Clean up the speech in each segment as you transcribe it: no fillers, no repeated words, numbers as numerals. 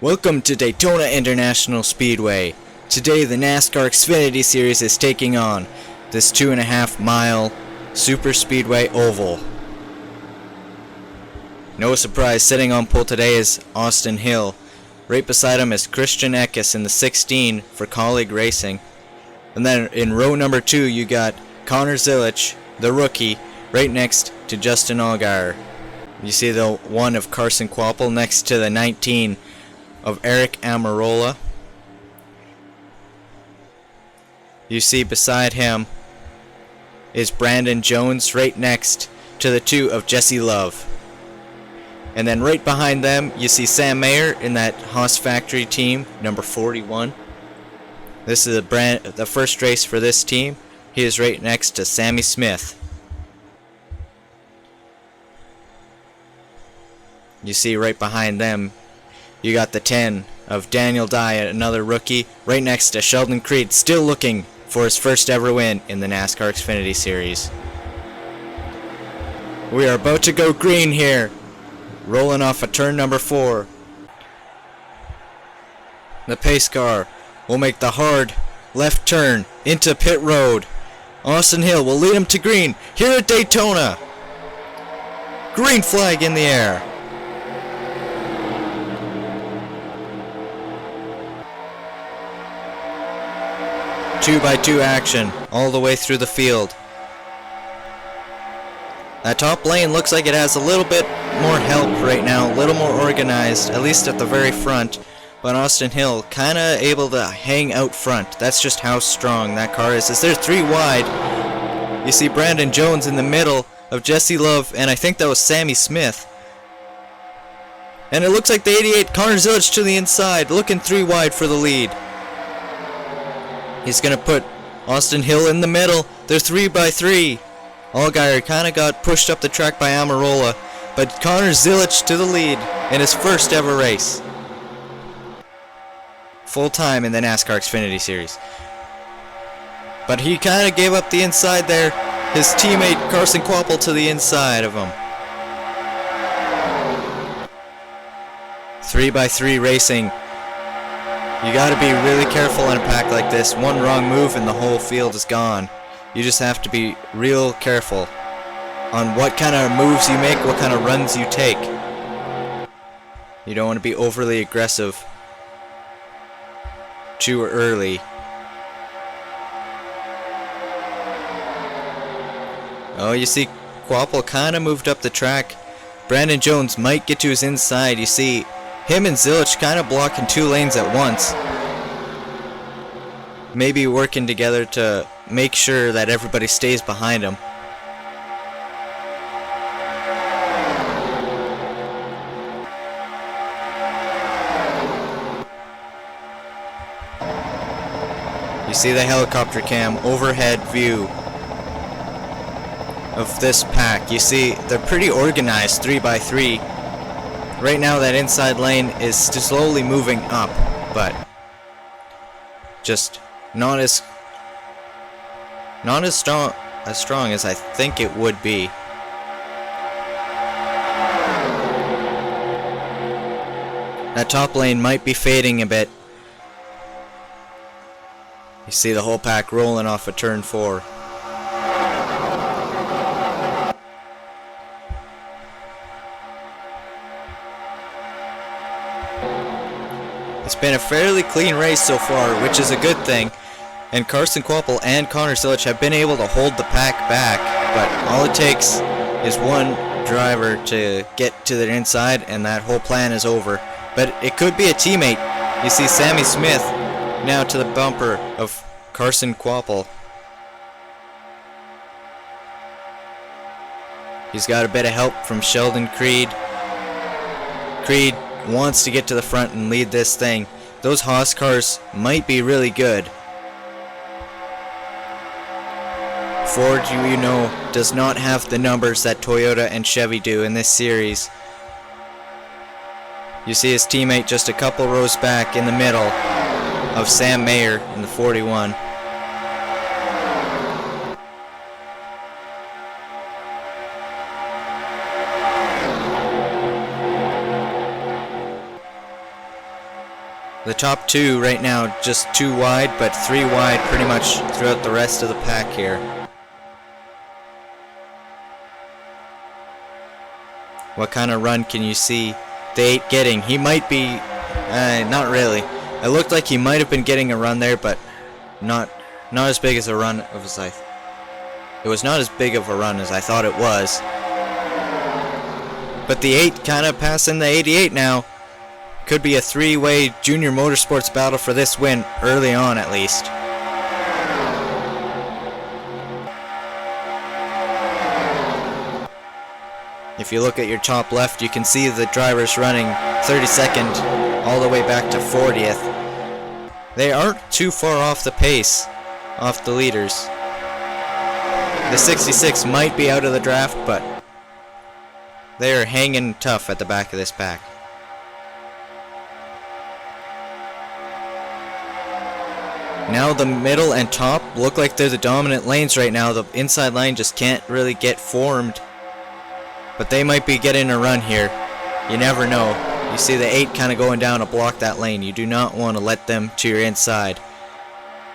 Welcome to Daytona International Speedway. Today the NASCAR Xfinity Series is taking on this 2.5 mile super speedway oval. No surprise, sitting on pole today is Austin Hill. Right beside him is Christian Eckes in the 16 for Colleague Racing. And then in row number 2 you got Connor Zilisch, the rookie, right next to Justin Allgaier. You see the 1 of Carson Kvapil next to the 19 of Eric Almirola. You see beside him is Brandon Jones right next to the 2 of Jesse Love. And then right behind them you see Sam Mayer in that Haas Factory team, number 41. This is the first race for this team. He is right next to Sammy Smith. You see right behind them you got the 10 of Daniel Dye, another rookie, right next to Sheldon Creed, still looking for his first ever win in the NASCAR Xfinity Series. We are about to go green here, rolling off of turn number 4. The pace car will make the hard left turn into pit road. Austin Hill will lead him to green here at Daytona. Green flag in the air. Two-by-two action all the way through the field. That top lane looks like it has a little bit more help right now, a little more organized, at least at the very front. But Austin Hill kind of able to hang out front. That's just how strong that car is. As they're 3 wide, you see Brandon Jones in the middle of Jesse Love, and I think that was Sammy Smith. And it looks like the 88 Connor Zilisch to the inside, looking 3 wide for the lead. He's going to put Austin Hill in the middle. They're 3x3. Allgaier kind of got pushed up the track by Almirola, but Connor Zilisch to the lead in his first ever race. Full time in the NASCAR Xfinity Series. But he kind of gave up the inside there. His teammate Carson Kvapil to the inside of him. 3x3 racing. You gotta be really careful in a pack like this. One wrong move and the whole field is gone. You just have to be real careful on what kind of moves you make, what kind of runs you take. You don't want to be overly aggressive too early. Oh, you see Kvapil kind of moved up the track. Brandon Jones might get to his inside. You see him and Zilisch kind of blocking 2 lanes at once. Maybe working together to make sure that everybody stays behind him. You see the helicopter cam overhead view of this pack. You see they're pretty organized 3x3. Right now that inside lane is slowly moving up, but just not as strong as I think it would be. That top lane might be fading a bit. You see the whole pack rolling off of turn 4. It's been a fairly clean race so far, which is a good thing. And Carson Kvapil and Connor Zilisch have been able to hold the pack back, but all it takes is one driver to get to their inside and that whole plan is over. But it could be a teammate. You see Sammy Smith now to the bumper of Carson Kvapil. He's got a bit of help from Sheldon Creed. Creed wants to get to the front and lead this thing. Those Haas cars might be really good. Ford, you know, does not have the numbers that Toyota and Chevy do in this series. You see his teammate just a couple rows back in the middle of Sam Mayer in the 41. The top two right now just 2 wide, but 3 wide pretty much throughout the rest of the pack here. What kind of run can you see the 8 getting? He might be, not really. It looked like he might have been getting a run there, but not as big as a run as it was not as big of a run as I thought it was. But the 8 kind of passing the 88 now. Could be a 3-way junior motorsports battle for this win, early on at least. If you look at your top left, you can see the drivers running 32nd all the way back to 40th. They aren't too far off the pace, off the leaders. The 66 might be out of the draft, but they are hanging tough at the back of this pack. Now the middle and top look like they're the dominant lanes right now. The inside line just can't really get formed. But they might be getting a run here. You never know. You see the 8 kind of going down to block that lane. You do not want to let them to your inside.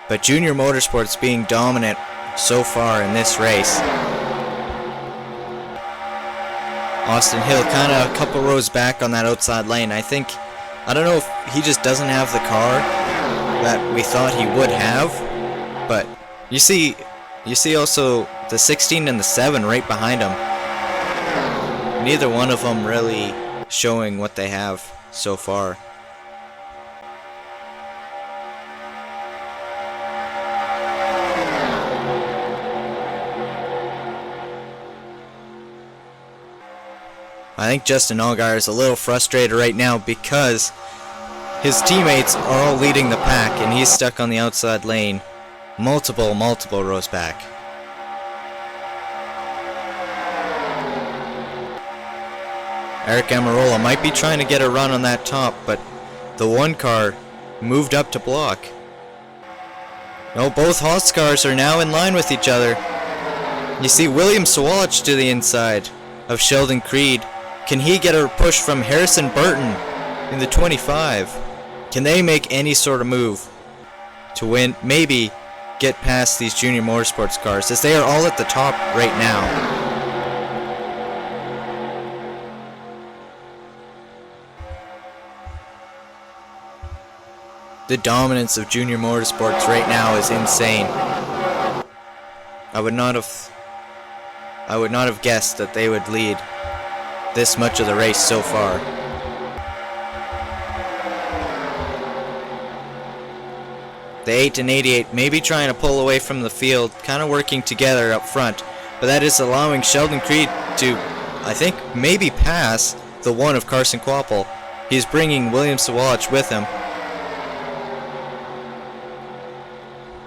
But Junior Motorsports being dominant so far in this race. Austin Hill kind of a couple rows back on that outside lane. I don't know if he just doesn't have the car that we thought he would have. But you see also the 16 and the 7 right behind him. Neither one of them really showing what they have so far. I think Justin Allgaier is a little frustrated right now because his teammates are all leading the pack and he's stuck on the outside lane multiple rows back. Eric Amarola might be trying to get a run on that top, but the 1 car moved up to block. No, both Haas cars are now in line with each other. You see William Sawalich to the inside of Sheldon Creed. Can he get a push from Harrison Burton in the 25? Can they make any sort of move to win, maybe get past these Junior Motorsports cars, as they are all at the top right now? The dominance of Junior Motorsports right now is insane. I would not have guessed that they would lead this much of the race so far. The 8 and 88 maybe trying to pull away from the field, kind of working together up front, but that is allowing Sheldon Creed to, I think, maybe pass the 1 of Carson Kvapil. He's bringing William Sawalich with him.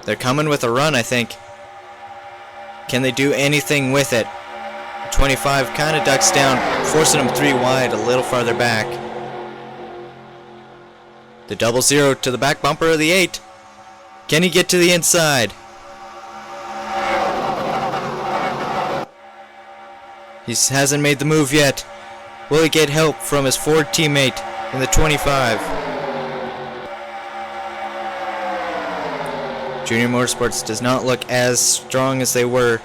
They're coming with a run, I think. Can they do anything with it? 25 kind of ducks down, forcing him 3 wide, a little farther back. The 00 to the back bumper of the 8. Can he get to the inside? He hasn't made the move yet. Will he get help from his Ford teammate in the 25? Junior Motorsports does not look as strong as they were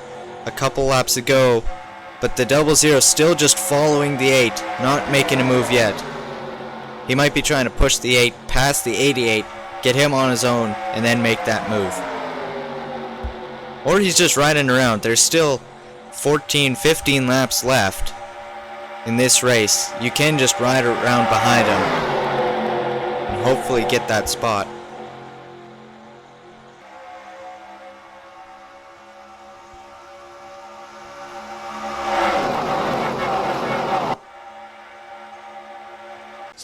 a couple laps ago, but the 00 still just following the 8, not making a move yet. He might be trying to push the 8 past the 88, get him on his own, and then make that move. Or he's just riding around. There's still 14, 15 laps left in this race. You can just ride around behind him and hopefully get that spot.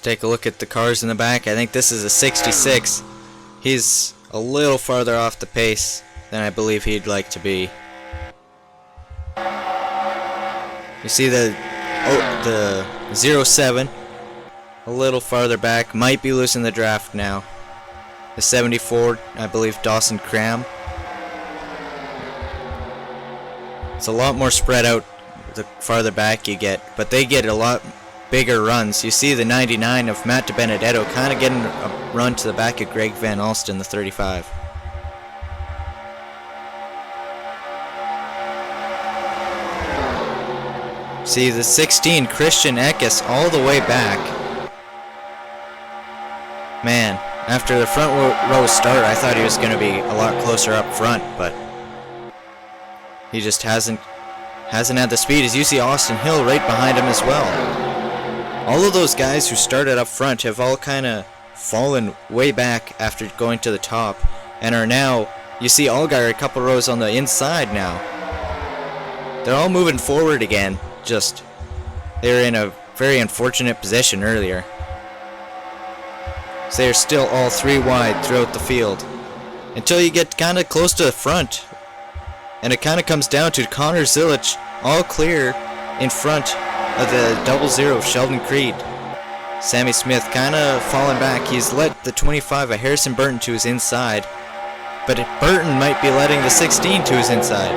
Take a look at the cars in the back. I think this is a 66. He's a little farther off the pace than I believe he'd like to be. You see the 07 a little farther back, might be losing the draft now. The 74, I believe Dawson Cram. It's a lot more spread out the farther back you get, but they get a lot bigger runs. You see the 99 of Matt DiBenedetto kind of getting a run to the back of Greg Van Alsten, the 35. See the 16, Christian Eckes, all the way back. Man, after the front row start, I thought he was going to be a lot closer up front, but he just hasn't had the speed. As you see Austin Hill right behind him as well. All of those guys who started up front have all kind of fallen way back after going to the top, and are now, you see Allgaier a couple rows on the inside now. They're all moving forward again. Just, they were in a very unfortunate position earlier. So they're still all 3 wide throughout the field until you get kind of close to the front, and it kind of comes down to Connor Zilich all clear in front of the 00 of Sheldon Creed. Sammy Smith kind of falling back. He's let the 25 of Harrison Burton to his inside, but Burton might be letting the 16 to his inside.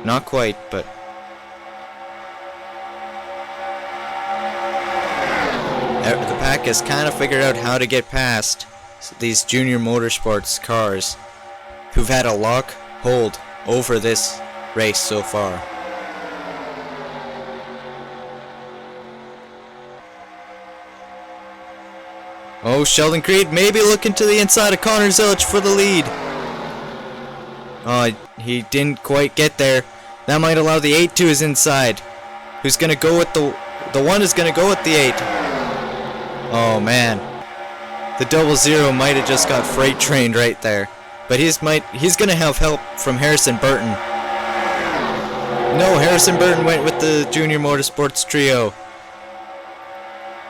Not quite, but the pack has kind of figured out how to get past these Junior Motorsports cars who've had a lock hold over this race so far. Oh, Sheldon Creed maybe looking to the inside of Connor Zilich for the lead. Oh, he didn't quite get there. That might allow the 8 to his inside. Who's going to go with the 1 is going to go with the 8. Oh man, the 00 might have just got freight trained right there, but he's gonna have help from Harrison Burton. No, Harrison Burton went with the Junior Motorsports trio.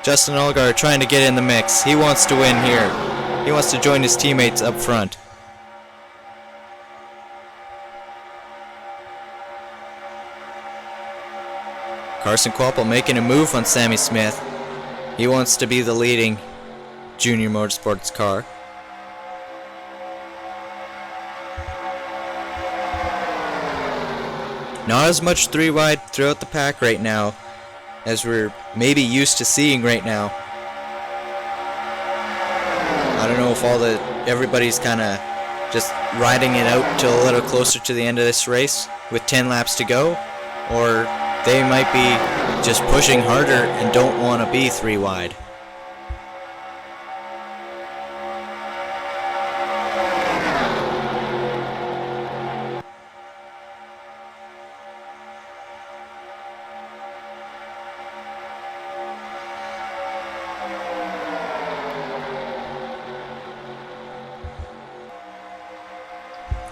Justin Allgaier trying to get in the mix. He wants to win here. He wants to join his teammates up front. Carson Kvapil making a move on Sammy Smith. He wants to be the leading Junior Motorsports car. Not as much 3 wide throughout the pack right now as we're maybe used to seeing right now. I don't know if everybody's kind of just riding it out till a little closer to the end of this race with 10 laps to go, or they might be just pushing harder and don't want to be 3 wide.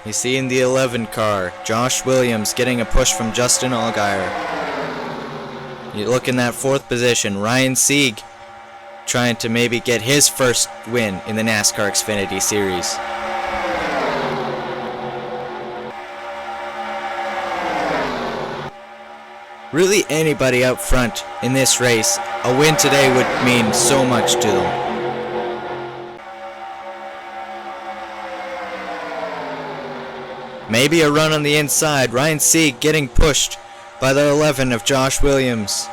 You see in the 11 car, Josh Williams getting a push from Justin Allgaier. You look in that 4th position, Ryan Sieg trying to maybe get his first win in the NASCAR Xfinity Series. Really anybody up front in this race, a win today would mean so much to them. Maybe a run on the inside, Ryan Sieg getting pushed by the 11 of Josh Williams.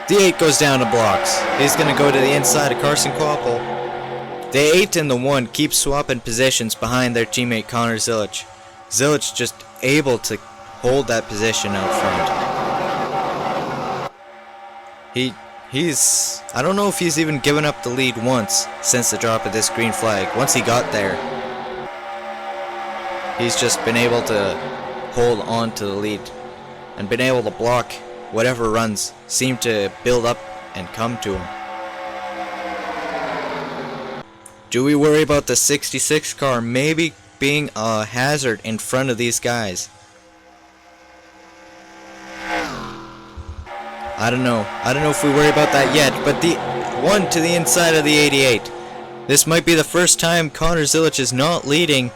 The 8 goes down to blocks. He's going to go to the inside of Carson Kvapil. The 8 and the 1 keep swapping positions behind their teammate Connor Zilich. Zilich just able to hold that position out front. He's I don't know if he's even given up the lead once since the drop of this green flag. Once he got there, he's just been able to hold on to the lead and been able to block whatever runs seem to build up and come to him. Do we worry about the 66 car maybe being a hazard in front of these guys? I don't know. I don't know if we worry about that yet, but the 1 to the inside of the 88. This might be the first time Connor Zilich is not leading.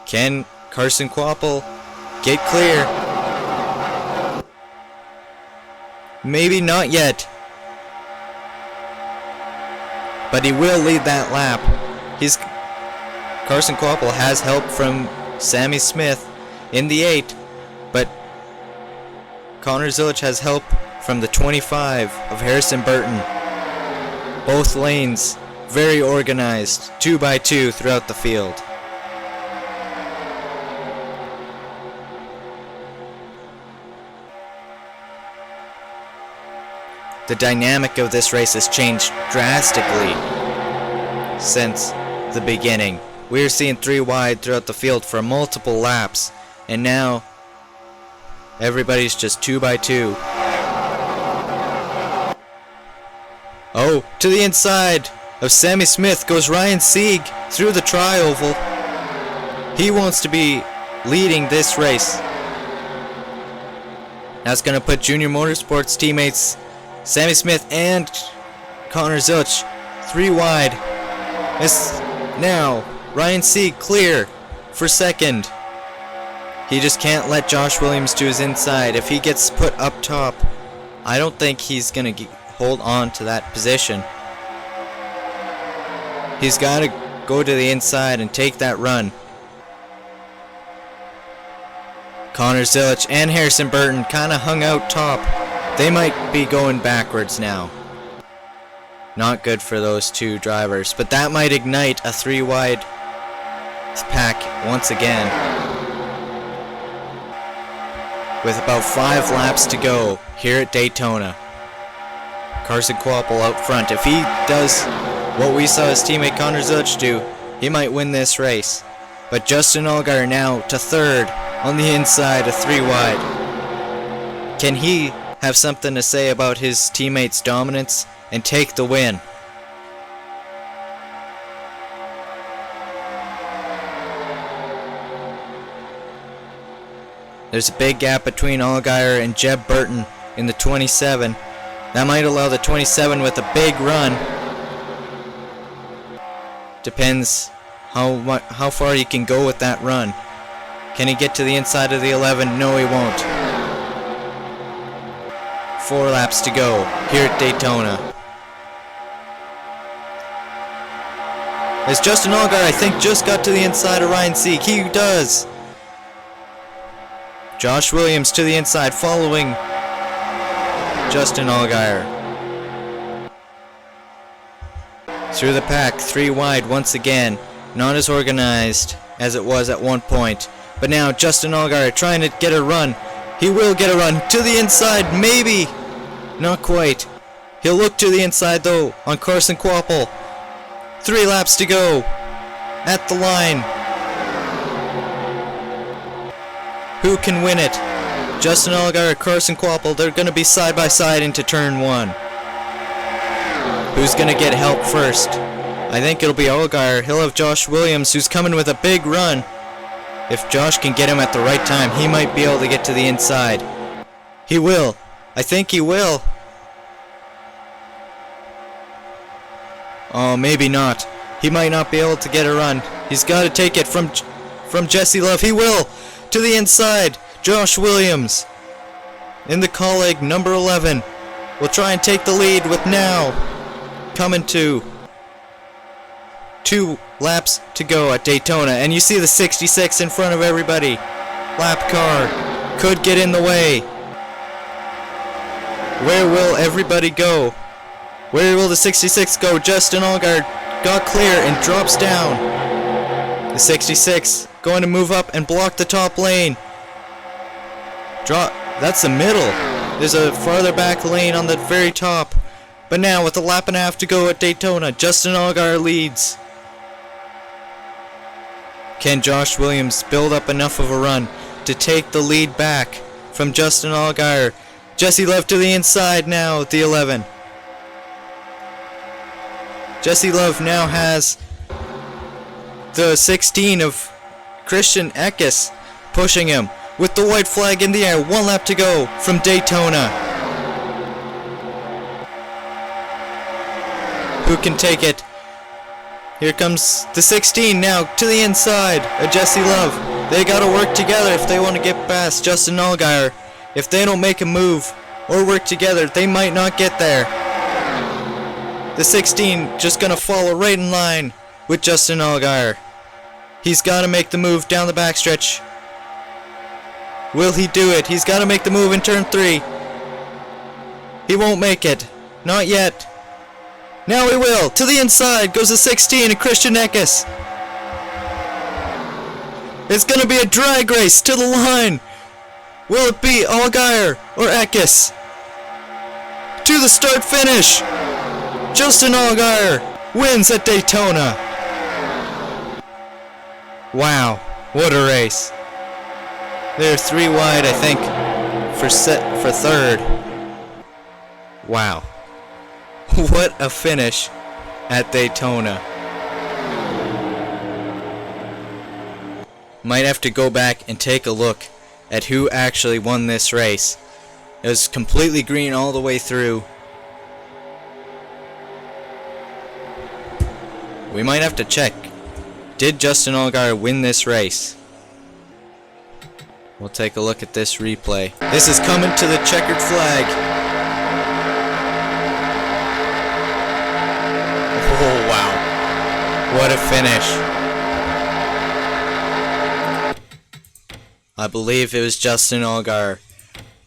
Can Carson Kvapil get clear? Maybe not yet. But he will lead that lap. Carson Kvapil has help from Sammy Smith in the 8, but Connor Zilic has help from the 25 of Harrison Burton. Both lanes very organized, 2 by 2 throughout the field. The dynamic of this race has changed drastically since the beginning. We are seeing 3 wide throughout the field for multiple laps, and now everybody's just 2 by 2. Oh, to the inside of Sammy Smith goes Ryan Sieg through the tri-oval. He wants to be leading this race. That's going to put Junior Motorsports teammates Sammy Smith and Connor Zilic 3 wide. It's now Ryan Sieg clear for second. He just can't let Josh Williams to his inside. If he gets put up top, I don't think he's going to hold on to that position. He's got to go to the inside and take that run. Connor Zilic and Harrison Burton kind of hung out top. They might be going backwards now. Not good for those 2 drivers, but that might ignite a 3 wide pack once again. With about 5 laps to go here at Daytona. Carson Kvapil out front. If he does what we saw his teammate Connor Zilic do, he might win this race. But Justin Allgaier now to third on the inside of 3 wide. Can he have something to say about his teammates' dominance and take the win? There's a big gap between Allgaier and Jeb Burton in the 27. That might allow the 27 with a big run. Depends how far he can go with that run. Can he get to the inside of the 11? No, he won't. 4 laps to go here at Daytona. As Justin Allgaier, I think, just got to the inside of Ryan Sieg. He does. Josh Williams to the inside, following Justin Allgaier. Through the pack, 3 wide once again. Not as organized as it was at one point. But now Justin Allgaier trying to get a run. He will get a run to the inside, maybe. Not quite. He'll look to the inside though on Carson Kvapil. 3 laps to go at the line. Who can win it? Justin Allgaier, Carson Kvapil, they're going to be side by side into turn 1. Who's going to get help first? I think it'll be Allgaier. He'll have Josh Williams, who's coming with a big run. If Josh can get him at the right time, he might be able to get to the inside. He will. I think he will. Oh, maybe not. He might not be able to get a run. He's got to take it from Jesse Love. He will. To the inside. Josh Williams in the colleague number 11 will try and take the lead with now coming to 2 laps to go at Daytona. And you see the 66 in front of everybody. Lap car could get in the way. Where will everybody go? Where will the 66 go? Justin Allgaier got clear and drops down. The 66 going to move up and block the top lane. That's the middle. There's a farther back lane on the very top. But now with a lap and a half to go at Daytona, Justin Allgaier leads. Can Josh Williams build up enough of a run to take the lead back from Justin Allgaier? Jesse Love to the inside now at the 11. Jesse Love now has the 16 of Christian Eckes pushing him with the white flag in the air. 1 lap to go from Daytona. Who can take it? Here comes the 16 now to the inside of Jesse Love. They got to work together if they want to get past Justin Allgaier. If they don't make a move or work together, they might not get there. The 16 just going to follow right in line with Justin Allgaier. He's got to make the move down the backstretch. Will he do it? He's got to make the move in turn 3. He won't make it. Not yet. Now he will. To the inside goes the 16 and Christian Eckes. It's going to be a drag race to the line. Will it be Allgaier or Eckes? To the start finish. Justin Allgaier wins at Daytona. Wow, what a race. They're 3 wide, I think, for third. Wow. What a finish at Daytona. Might have to go back and take a look at who actually won this race. It was completely green all the way through. We might have to check. Did Justin Allgaier win this race? We'll take a look at this replay. This is coming to the checkered flag. Oh wow. What a finish. I believe it was Justin Allgaier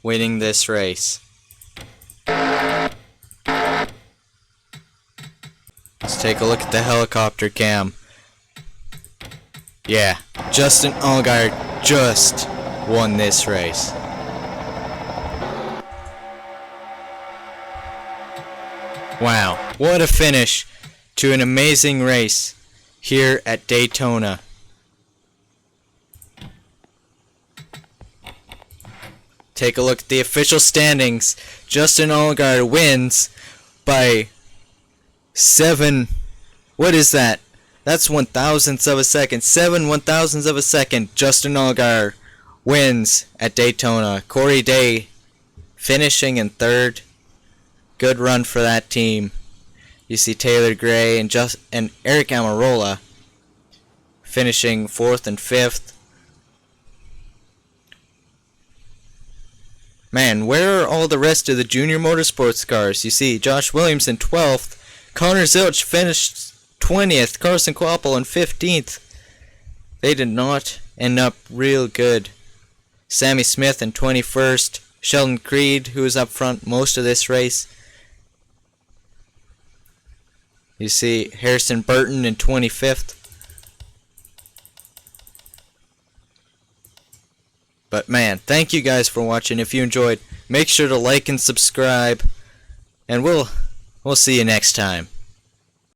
winning this race. Let's take a look at the helicopter cam. Yeah, Justin Allgaier just won this race. Wow, what a finish to an amazing race here at Daytona. Take a look at the official standings. Justin Allgaier wins by 7. What is that? That's 1,000ths of a second. 7 1,000ths of a second. Justin Allgaier wins at Daytona. Corey Day finishing in 3rd. Good run for that team. You see Taylor Gray and Eric Amarola finishing 4th and 5th. Man, where are all the rest of the junior motorsports cars? You see Josh Williams in 12th. Connor Zilch finished 20th. Carson Quapple in 15th. They did not end up real good. Sammy Smith in 21st. Sheldon Creed, who was up front most of this race. You see Harrison Burton in 25th. But man, thank you guys for watching. If you enjoyed, make sure to like and subscribe. And we'll see you next time.